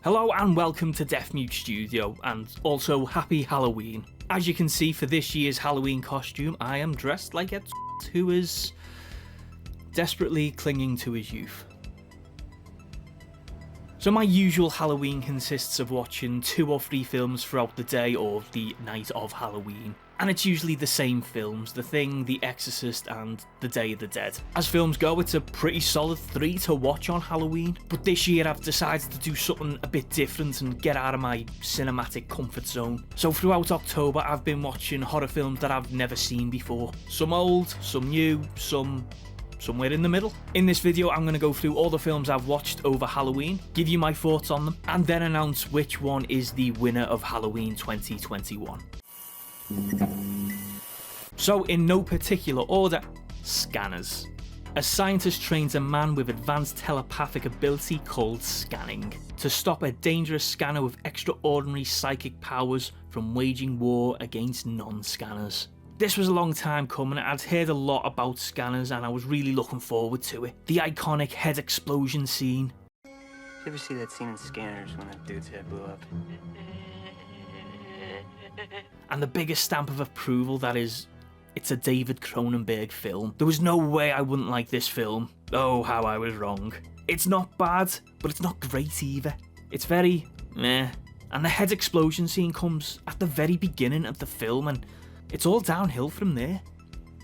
Hello and welcome to Deaf Mute Studio, and also happy Halloween. As you can see, for this year's Halloween costume, I am dressed like a who is desperately clinging to his youth. So my usual Halloween consists of watching 2 or 3 films throughout the day or the night of Halloween. And it's usually the same films, The Thing, The Exorcist and The Day of the Dead. As films go, it's a pretty solid 3 to watch on Halloween, but this year I've decided to do something a bit different and get out of my cinematic comfort zone. So throughout October I've been watching horror films that I've never seen before. Some old, some new, some somewhere in the middle. In this video I'm going to go through all the films I've watched over Halloween, give you my thoughts on them, and then announce which one is the winner of Halloween 2021. So in no particular order, scanners. A scientist trains a man with advanced telepathic ability called scanning to stop a dangerous scanner with extraordinary psychic powers from waging war against non-scanners. This was a long time coming. I'd heard a lot about scanners and I was really looking forward to it. The iconic head explosion scene. Did you ever see that scene in Scanners when that dude's head blew up? And the biggest stamp of approval that is, it's a David Cronenberg film. There was no way I wouldn't like this film. Oh, how I was wrong. It's not bad, but it's not great either. It's very meh. And the head explosion scene comes at the very beginning of the film and it's all downhill from there.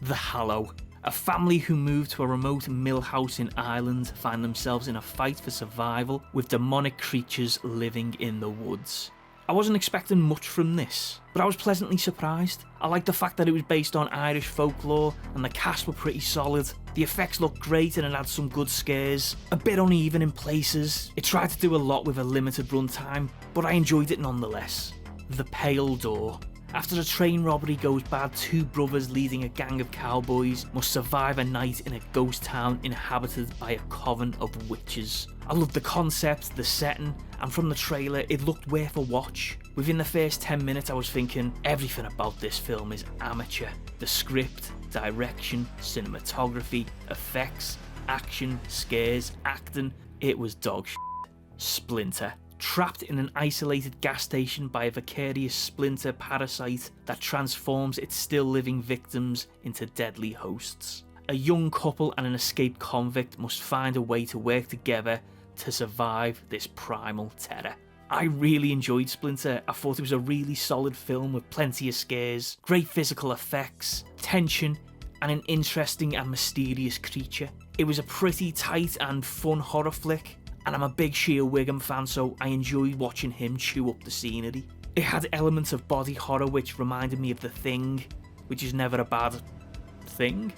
The Hallow. A family who move to a remote mill house in Ireland find themselves in a fight for survival with demonic creatures living in the woods. I wasn't expecting much from this, but I was pleasantly surprised. I liked the fact that it was based on Irish folklore and the cast were pretty solid. The effects looked great and it had some good scares. A bit uneven in places. It tried to do a lot with a limited runtime, but I enjoyed it nonetheless. The Pale Door. After a train robbery goes bad, 2 brothers leading a gang of cowboys must survive a night in a ghost town inhabited by a coven of witches. I loved the concept, the setting, and from the trailer it looked worth a watch. Within the first 10 minutes I was thinking, everything about this film is amateur. The script, direction, cinematography, effects, action, scares, acting, it was dog shit. Splinter. Trapped in an isolated gas station by a vicarious Splinter parasite that transforms its still living victims into deadly hosts. A young couple and an escaped convict must find a way to work together to survive this primal terror. I really enjoyed Splinter. I thought it was a really solid film with plenty of scares, great physical effects, tension, and an interesting and mysterious creature. It was a pretty tight and fun horror flick. And I'm a big Shea Wiggum fan, so I enjoyed watching him chew up the scenery. It had elements of body horror which reminded me of The Thing, which is never a bad thing.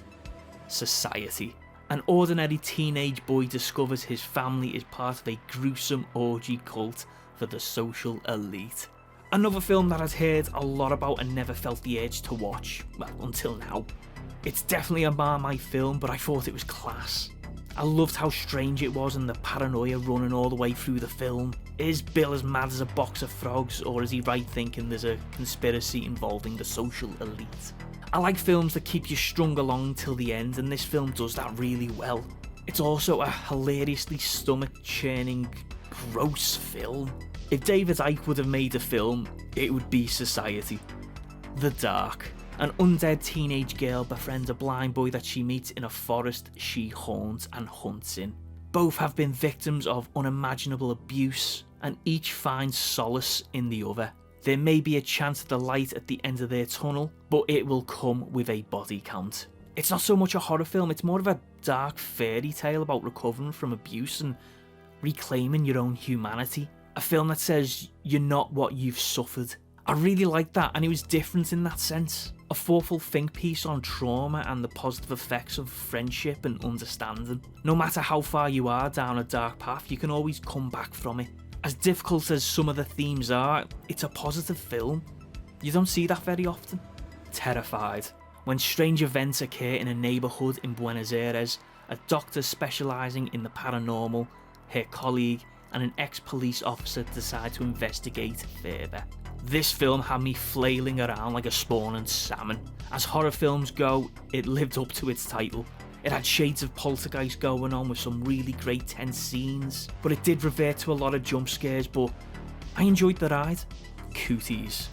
Society. An ordinary teenage boy discovers his family is part of a gruesome orgy cult for the social elite. Another film that I'd heard a lot about and never felt the urge to watch, well, until now. It's definitely a Marmite film, but I thought it was class. I loved how strange it was and the paranoia running all the way through the film. Is Bill as mad as a box of frogs, or is he right thinking there's a conspiracy involving the social elite? I like films that keep you strung along till the end, and this film does that really well. It's also a hilariously stomach-churning, gross film. If David Icke would have made a film, it would be Society. The Dark. An undead teenage girl befriends a blind boy that she meets in a forest she haunts and hunts in. Both have been victims of unimaginable abuse, and each finds solace in the other. There may be a chance at the light at the end of their tunnel, but it will come with a body count. It's not so much a horror film, it's more of a dark fairy tale about recovering from abuse and reclaiming your own humanity. A film that says you're not what you've suffered. I really liked that, and it was different in that sense. A thoughtful think piece on trauma and the positive effects of friendship and understanding. No matter how far you are down a dark path, you can always come back from it. As difficult as some of the themes are, it's a positive film. You don't see that very often. Terrified. When strange events occur in a neighbourhood in Buenos Aires, a doctor specialising in the paranormal, her colleague, and an ex-police officer decide to investigate further. This film had me flailing around like a spawning salmon. As horror films go, it lived up to its title. It had shades of Poltergeist going on with some really great tense scenes, but it did revert to a lot of jump scares, but I enjoyed the ride. Cooties.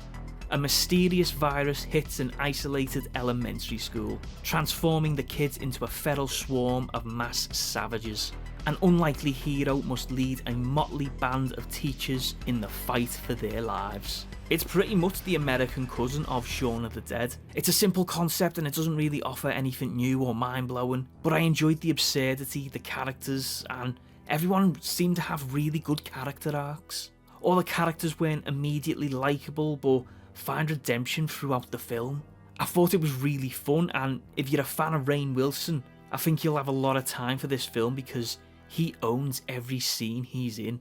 A mysterious virus hits an isolated elementary school, transforming the kids into a feral swarm of mass savages. An unlikely hero must lead a motley band of teachers in the fight for their lives. It's pretty much the American cousin of Shaun of the Dead. It's a simple concept and it doesn't really offer anything new or mind-blowing, but I enjoyed the absurdity, the characters, and everyone seemed to have really good character arcs. All the characters weren't immediately likeable, but find redemption throughout the film. I thought it was really fun, and if you're a fan of Rainn Wilson, I think you'll have a lot of time for this film because he owns every scene he's in.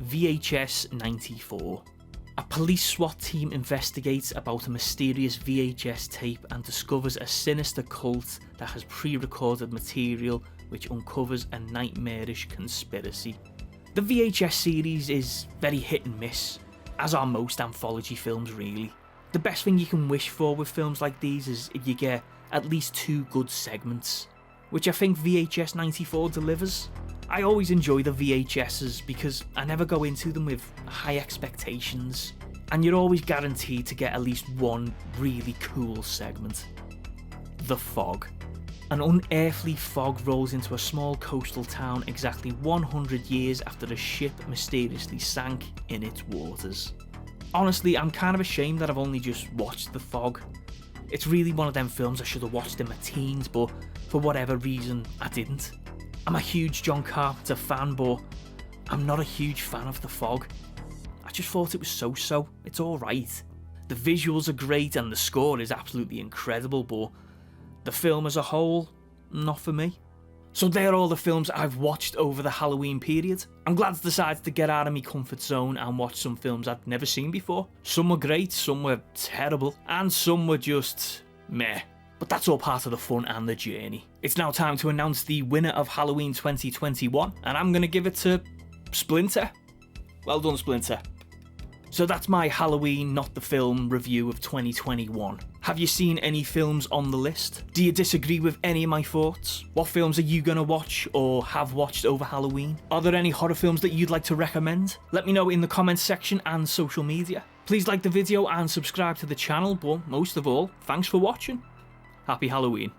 VHS 94. A police SWAT team investigates about a mysterious VHS tape and discovers a sinister cult that has pre-recorded material which uncovers a nightmarish conspiracy. The VHS series is very hit and miss, as are most anthology films really. The best thing you can wish for with films like these is if you get at least 2 good segments, which I think VHS 94 delivers. I always enjoy the VHSs because I never go into them with high expectations, and you're always guaranteed to get at least one really cool segment. The Fog. An unearthly fog rolls into a small coastal town exactly 100 years after a ship mysteriously sank in its waters. Honestly, I'm kind of ashamed that I've only just watched The Fog. It's really one of them films I should have watched in my teens, but for whatever reason, I didn't. I'm a huge John Carpenter fan, but I'm not a huge fan of The Fog. I just thought it was so-so. It's alright. The visuals are great and the score is absolutely incredible, but the film as a whole, not for me. So they're all the films I've watched over the Halloween period. I'm glad I decided to get out of my comfort zone and watch some films I'd never seen before. Some were great, some were terrible, and some were just meh. But that's all part of the fun and the journey. It's now time to announce the winner of Halloween 2021, and I'm going to give it to Splinter. Well done, Splinter. So that's my Halloween Not the Film review of 2021. Have you seen any films on the list? Do you disagree with any of my thoughts? What films are you going to watch or have watched over Halloween? Are there any horror films that you'd like to recommend? Let me know in the comments section and social media. Please like the video and subscribe to the channel, but most of all, thanks for watching. Happy Halloween.